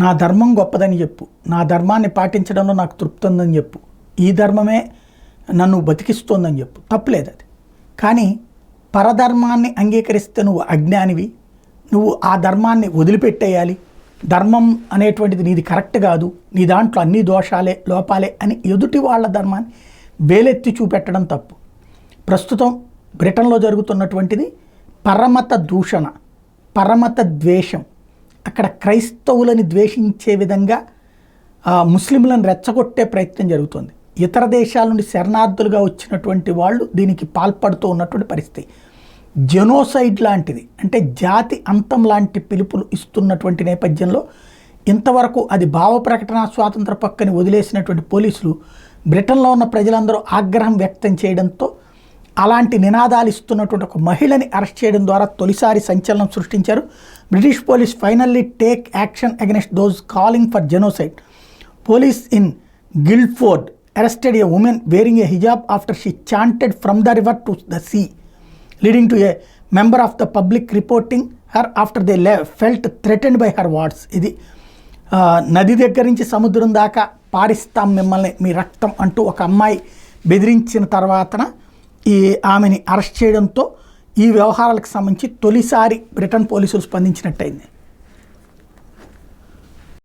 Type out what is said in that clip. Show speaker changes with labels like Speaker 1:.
Speaker 1: నా ధర్మం గొప్పదని చెప్పు, నా ధర్మాన్ని పాటించడంలో నాకు తృప్తి ఉందని చెప్పు, ఈ ధర్మమే నన్ను బతికిస్తోందని చెప్పు, తప్పులేదు అది. కానీ పరధర్మాన్ని అంగీకరిస్తే నువ్వు అజ్ఞానివి, నువ్వు ఆ ధర్మాన్ని వదిలిపెట్టేయాలి, ధర్మం అనేటువంటిది నీది కరెక్ట్ కాదు, నీ దాంట్లో అన్ని దోషాలే లోపాలే అని ఎదుటి వాళ్ళ ధర్మాన్ని వేలెత్తి చూపెట్టడం తప్పు. ప్రస్తుతం బ్రిటన్లో జరుగుతున్నటువంటిది పరమత దూషణ, పరమత ద్వేషం. అక్కడ క్రైస్తవులని ద్వేషించే విధంగా ముస్లింలను రెచ్చగొట్టే ప్రయత్నం జరుగుతుంది. ఇతర దేశాల నుండి శరణార్థులుగా వచ్చినటువంటి వాళ్ళు దీనికి పాల్పడుతూ ఉన్నటువంటి పరిస్థితి. జెనోసైడ్ లాంటిది, అంటే జాతి అంతం లాంటి పిలుపులు ఇస్తున్నటువంటి నేపథ్యంలో ఇంతవరకు అది భావ ప్రకటన స్వాతంత్ర పక్కని వదిలేసినటువంటి పోలీసులు బ్రిటన్లో ఉన్న ప్రజలందరూ ఆగ్రహం వ్యక్తం చేయడంతో అలాంటి నినాదాలు ఇస్తున్నటువంటి ఒక మహిళని అరెస్ట్ చేయడం ద్వారా తొలిసారి సంచలనం సృష్టించారు. British police finally take action against those calling for genocide. Police in Guildford arrested a woman wearing a hijab after she chanted from the river to the sea, leading to a member of the public reporting her after they felt threatened by her words. ఇది నది దగ్గర నుంచి సముద్రం దాకా పారిస్తాం మిమ్మల్ని, మీ రక్తం అంటూ ఒక అమ్మాయి బెదిరించిన తర్వాతన ఆమెని అరెస్ట్ చేయడంతో ఈ వ్యవహారాలకు సంబంధించి తొలిసారి బ్రిటన్ పోలీసులు స్పందించినట్టయింది.